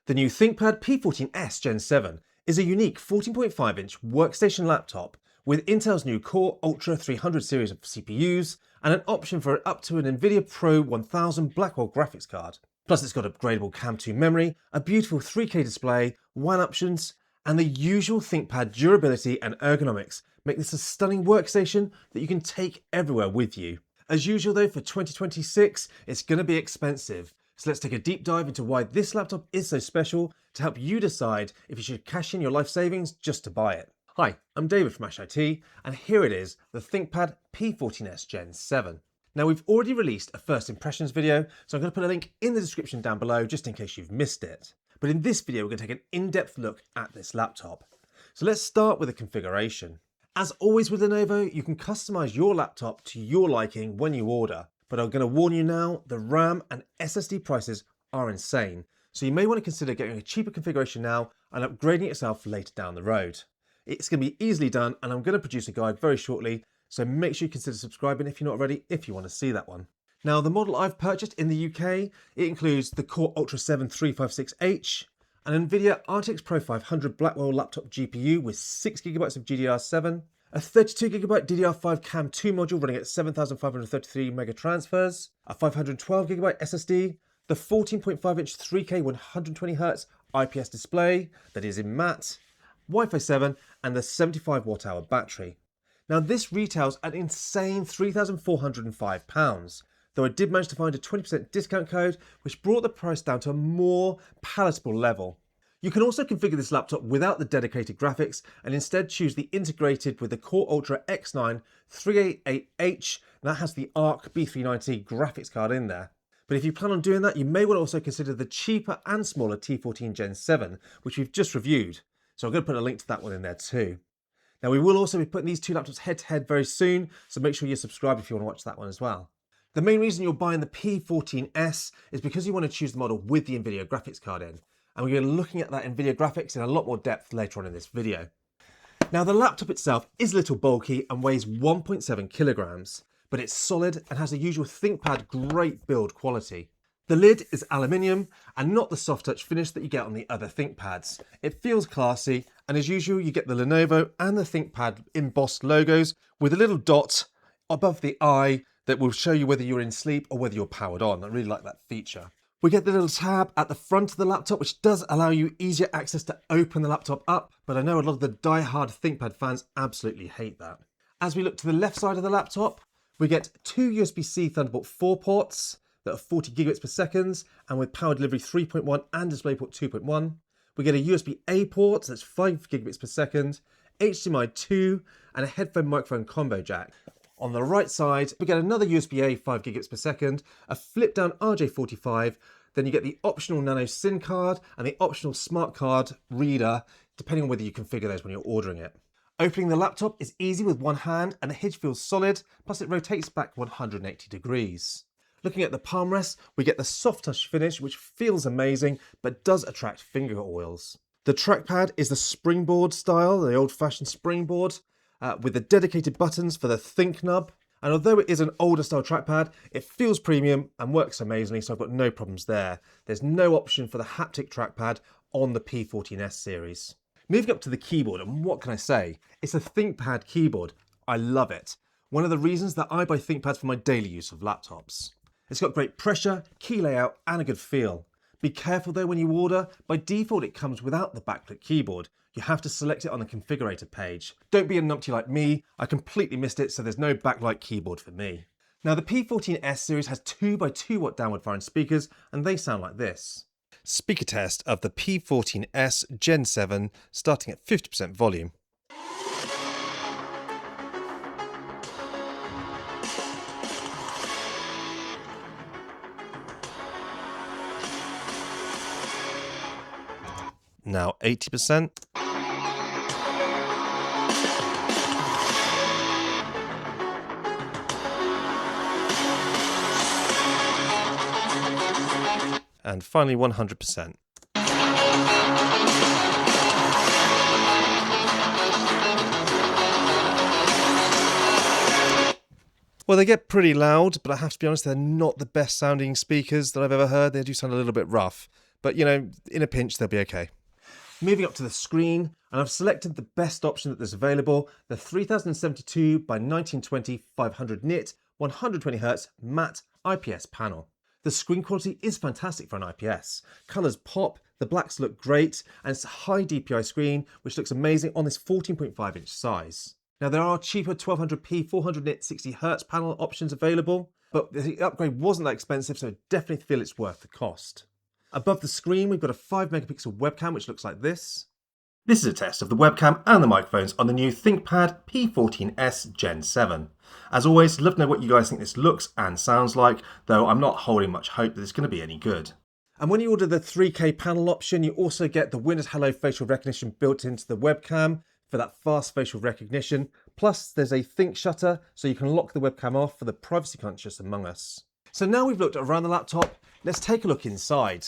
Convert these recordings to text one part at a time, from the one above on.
The new Thinkpad P14s Gen 7 is a unique 14.5-inch workstation laptop with Intel's new Core Ultra 300 series of CPUs and an option for up to an Nvidia Pro 1000 Blackwell graphics card. Plus it's got upgradable CAM2 memory, a beautiful 3K display, WAN options, and the usual Thinkpad durability and ergonomics make this a stunning workstation that you can take everywhere with you. As usual though, for 2026, it's going to be expensive. So let's take a deep dive into why this laptop is so special to help you decide if you should cash in your life savings just to buy it. Hi, I'm David from Ash IT, and here it is, the Thinkpad P14s Gen 7. Now we've already released a first impressions video, so I'm going to put a link in the description down below just in case you've missed it. But in this video, we're going to take an in-depth look at this laptop. So let's start with the configuration. As always with Lenovo, you can customize your laptop to your liking when you order. But I'm going to warn you now, the RAM and SSD prices are insane. So you may want to consider getting a cheaper configuration now and upgrading it yourself later down the road. It's going to be easily done, and I'm going to produce a guide very shortly, so make sure you consider subscribing if you're not already, if you want to see that one. Now the model I've purchased in the UK, it includes the Core Ultra 7 356H, an Nvidia RTX Pro 500 Blackwell laptop GPU with 6GB of GDDR7, a 32GB DDR5 CAM2 module running at 7,533 mega transfers, a 512GB SSD, the 14.5-inch 3K 120Hz IPS display that is in matte, Wi-Fi 7, and the 75 watt-hour battery. Now this retails at an insane £3,405, though I did manage to find a 20% discount code which brought the price down to a more palatable level. You can also configure this laptop without the dedicated graphics and instead choose the integrated with the Core Ultra X9 388H, and that has the ARC B390 graphics card in there. But if you plan on doing that, you may want to also consider the cheaper and smaller T14 Gen 7, which we've just reviewed. So I'm going to put a link to that one in there too. Now we will also be putting these two laptops head to head very soon, so make sure you're subscribed if you want to watch that one as well. The main reason you're buying the P14s is because you want to choose the model with the Nvidia graphics card in. And we're going to be looking at that Nvidia graphics in a lot more depth later on in this video. Now the laptop itself is a little bulky and weighs 1.7 kilograms, but it's solid and has the usual Thinkpad great build quality. The lid is aluminium and not the soft touch finish that you get on the other Thinkpads. It feels classy, and as usual you get the Lenovo and the Thinkpad embossed logos with a little dot above the eye that will show you whether you're in sleep or whether you're powered on. I really like that feature. We get the little tab at the front of the laptop, which does allow you easier access to open the laptop up, but I know a lot of the die-hard Thinkpad fans absolutely hate that. As we look to the left side of the laptop, we get two USB-C Thunderbolt 4 ports that are 40 gigabits per second, and with power delivery 3.1 and DisplayPort 2.1. We get a USB-A port that's 5 gigabits per second, HDMI 2, and a headphone microphone combo jack. On the right side, we get another USB-A 5 gigabits per second, a flip-down RJ45, then you get the optional Nano SIM card and the optional smart card reader, depending on whether you configure those when you're ordering it. Opening the laptop is easy with one hand and the hinge feels solid, plus it rotates back 180 degrees. Looking at the palm rest, we get the soft touch finish, which feels amazing, but does attract finger oils. The trackpad is the springboard style, the old-fashioned springboard, with the dedicated buttons for the Think Nub. And although it is an older style trackpad, it feels premium and works amazingly, so I've got no problems there. There's no option for the haptic trackpad on the P14s series. Moving up to the keyboard, and what can I say? It's a Thinkpad keyboard. I love it. One of the reasons that I buy Thinkpads for my daily use of laptops. It's got great pressure, key layout, and a good feel. Be careful though when you order. By default, it comes without the backlit keyboard. You have to select it on the configurator page. Don't be a numpty like me. I completely missed it, so there's no backlight keyboard for me. Now the P14s series has 2x2 watt downward firing speakers, and they sound like this. Speaker test of the P14s Gen 7 starting at 50% volume. Now 80%. And finally 100%. Well, they get pretty loud, but I have to be honest, they're not the best sounding speakers that I've ever heard. They do sound a little bit rough. but in a pinch, they'll be okay. Moving up to the screen, and I've selected the best option that is available, the 3072 by 1920 500 nit 120Hz matte IPS panel. The screen quality is fantastic for an IPS. Colours pop, the blacks look great, and it's a high DPI screen which looks amazing on this 14.5 inch size. Now there are cheaper 1200p 400 nit 60Hz panel options available, but the upgrade wasn't that expensive, so I definitely feel it's worth the cost. Above the screen, we've got a 5 megapixel webcam, which looks like this. This is a test of the webcam and the microphones on the new Thinkpad P14s Gen 7. As always, love to know what you guys think this looks and sounds like, though I'm not holding much hope that it's going to be any good. And when you order the 3K panel option, you also get the Windows Hello facial recognition built into the webcam for that fast facial recognition. Plus, there's a Think shutter, so you can lock the webcam off for the privacy conscious among us. So now we've looked around the laptop, let's take a look inside.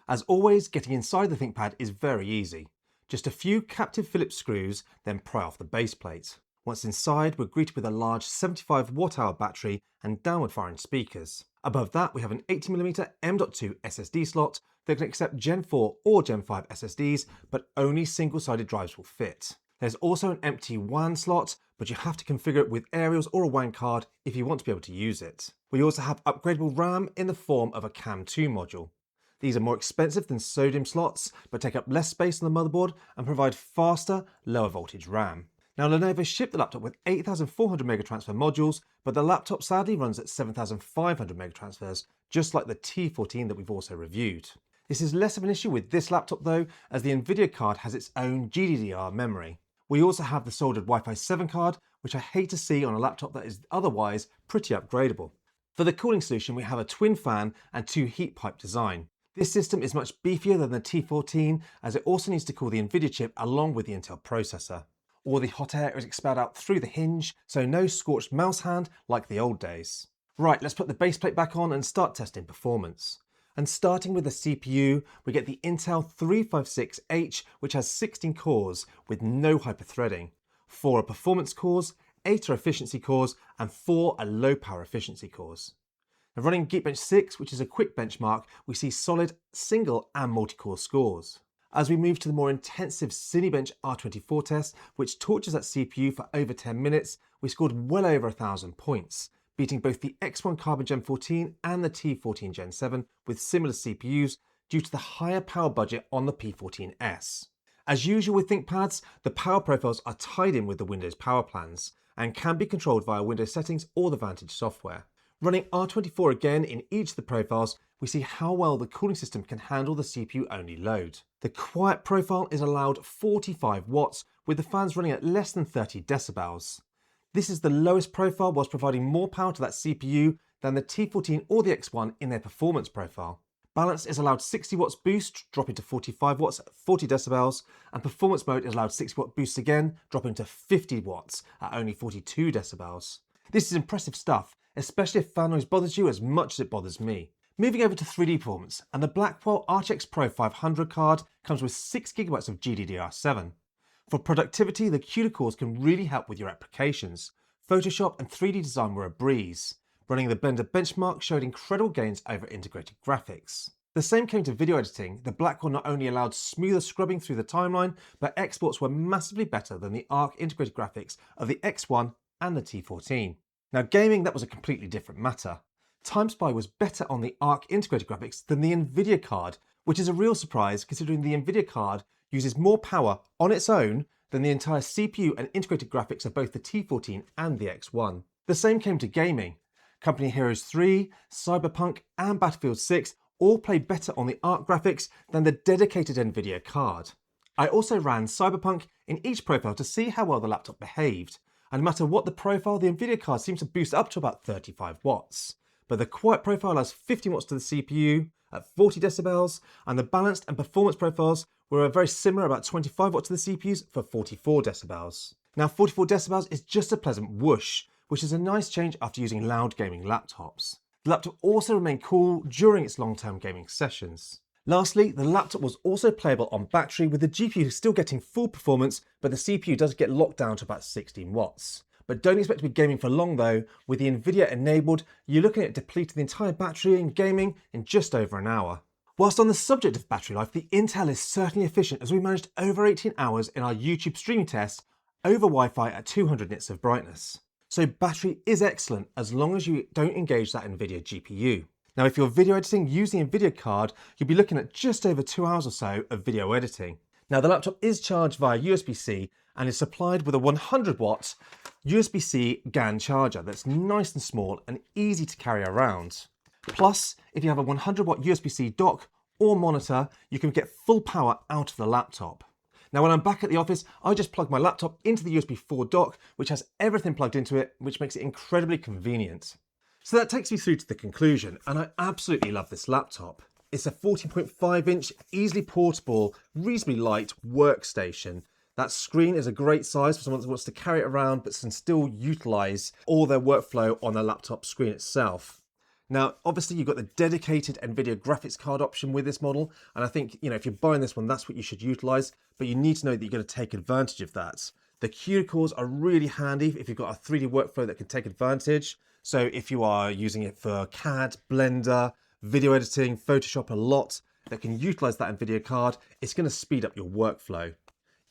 As always, getting inside the Thinkpad is very easy. Just a few captive Phillips screws, then pry off the base plate. Once inside, we're greeted with a large 75 watt-hour battery and downward firing speakers. Above that, we have an 80mm M.2 SSD slot that can accept Gen 4 or Gen 5 SSDs, but only single-sided drives will fit. There's also an empty WAN slot, but you have to configure it with aerials or a WAN card if you want to be able to use it. We also have upgradable RAM in the form of a CAM2 module. These are more expensive than SODIMM slots, but take up less space on the motherboard and provide faster, lower voltage RAM. Now Lenovo shipped the laptop with 8,400 megatransfer modules, but the laptop sadly runs at 7,500 megatransfers, just like the T14 that we've also reviewed. This is less of an issue with this laptop though, as the Nvidia card has its own GDDR memory. We also have the soldered Wi-Fi 7 card, which I hate to see on a laptop that is otherwise pretty upgradable. For the cooling solution, we have a twin fan and 2 heat pipe design. This system is much beefier than the T14, as it also needs to cool the Nvidia chip along with the Intel processor. All the hot air is expelled out through the hinge, so no scorched mouse hand like the old days. Right, let's put the base plate back on and start testing performance. And starting with the CPU, we get the Intel 356H, which has 16 cores with no hyperthreading. 4 are performance cores, 8 are efficiency cores, and 4 are low power efficiency cores. Now running Geekbench 6, which is a quick benchmark, we see solid single and multi-core scores. As we move to the more intensive Cinebench R24 test, which tortures that CPU for over 10 minutes, we scored well over 1,000 points, beating both the X1 Carbon Gen 14 and the T14 Gen 7 with similar CPUs due to the higher power budget on the P14s. As usual with ThinkPads, the power profiles are tied in with the Windows power plans and can be controlled via Windows settings or the Vantage software. Running R24 again in each of the profiles, we see how well the cooling system can handle the CPU-only load. The quiet profile is allowed 45 watts, with the fans running at less than 30 decibels. This is the lowest profile whilst providing more power to that CPU than the T14 or the X1 in their performance profile. Balance is allowed 60 watts boost, dropping to 45 watts at 40 decibels, and performance mode is allowed 60 watt boost again, dropping to 50 watts at only 42 decibels. This is impressive stuff, especially if fan noise bothers you as much as it bothers me. Moving over to 3D performance, and the Blackwell RTX Pro 500 card comes with 6GB of GDDR7. For productivity, the CUDA cores can really help with your applications. Photoshop and 3D design were a breeze. Running the Blender benchmark showed incredible gains over integrated graphics. The same came to video editing. The Blackwell not only allowed smoother scrubbing through the timeline, but exports were massively better than the ARC integrated graphics of the X1 and the T14. Now gaming, that was a completely different matter. TimeSpy was better on the ARC integrated graphics than the Nvidia card, which is a real surprise considering the Nvidia card uses more power on its own than the entire CPU and integrated graphics of both the T14 and the X1. The same came to gaming. Company Heroes 3, Cyberpunk and Battlefield 6 all play better on the ARC graphics than the dedicated Nvidia card. I also ran Cyberpunk in each profile to see how well the laptop behaved, and no matter what the profile, the Nvidia card seems to boost up to about 35 watts. But the quiet profile has 50 watts to the CPU at 40 decibels, and the balanced and performance profiles were very similar, about 25 watts to the CPUs for 44 decibels. Now 44 decibels is just a pleasant whoosh, which is a nice change after using loud gaming laptops. The laptop also remained cool during its long-term gaming sessions. Lastly, the laptop was also playable on battery, with the GPU still getting full performance, but the CPU does get locked down to about 16 watts. But don't expect to be gaming for long though. With the Nvidia enabled, you're looking at depleting the entire battery in gaming in just over an hour. Whilst on the subject of battery life, the Intel is certainly efficient, as we managed over 18 hours in our YouTube streaming test over Wi-Fi at 200 nits of brightness. So battery is excellent as long as you don't engage that Nvidia GPU. Now, if you're video editing using a Nvidia card, you'll be looking at just over 2 hours or so of video editing. Now, the laptop is charged via USB-C and is supplied with a 100-watt USB-C GAN charger that's nice and small and easy to carry around. Plus, if you have a 100-watt USB-C dock or monitor, you can get full power out of the laptop. Now, when I'm back at the office, I just plug my laptop into the USB 4 dock, which has everything plugged into it, which makes it incredibly convenient. So that takes me through to the conclusion, and I absolutely love this laptop. It's a 14.5-inch, easily portable, reasonably light workstation. That screen is a great size for someone that wants to carry it around but can still utilize all their workflow on their laptop screen itself. Now, obviously, you've got the dedicated Nvidia graphics card option with this model, and I think, if you're buying this one, that's what you should utilize, but you need to know that you're going to take advantage of that. The cuticles are really handy if you've got a 3D workflow that can take advantage. So if you are using it for CAD, Blender, video editing, Photoshop a lot, that can utilize that Nvidia card, it's going to speed up your workflow.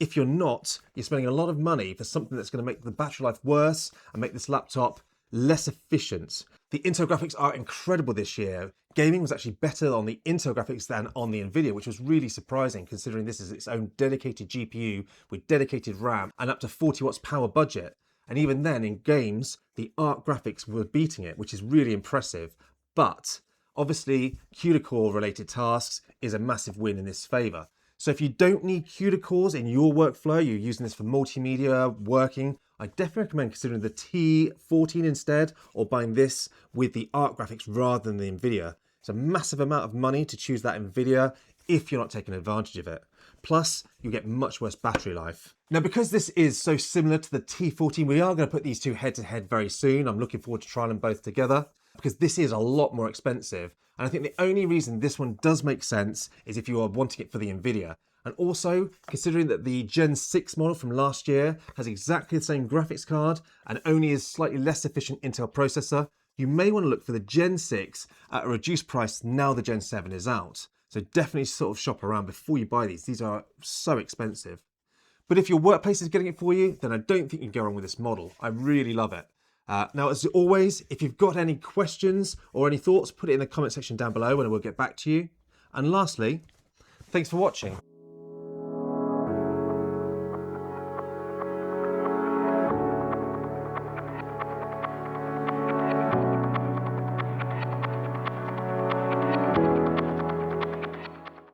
If you're not, you're spending a lot of money for something that's going to make the battery life worse and make this laptop less efficient. The Intel graphics are incredible this year. Gaming was actually better on the Intel graphics than on the Nvidia, which was really surprising considering this is its own dedicated GPU with dedicated RAM and up to 40 watts power budget. And even then, in games, the ARC graphics were beating it, which is really impressive. But obviously, cuticle related tasks is a massive win in this favor. So if you don't need cuticles in your workflow, you're using this for multimedia, working, I definitely recommend considering the T14 instead, or buying this with the ARC graphics rather than the Nvidia. It's a massive amount of money to choose that Nvidia if you're not taking advantage of it. Plus, you get much worse battery life. Now, because this is so similar to the T14, we are going to put these two head to head very soon. I'm looking forward to trying them both together because this is a lot more expensive. And I think the only reason this one does make sense is if you are wanting it for the Nvidia. And also, considering that the Gen 6 model from last year has exactly the same graphics card and only is slightly less efficient Intel processor, you may want to look for the Gen 6 at a reduced price now the Gen 7 is out. So definitely sort of shop around before you buy these. These are so expensive. But if your workplace is getting it for you, then I don't think you can go wrong with this model. I really love it. Now, as always, if you've got any questions or any thoughts, put it in the comment section down below and I will get back to you. And lastly, thanks for watching.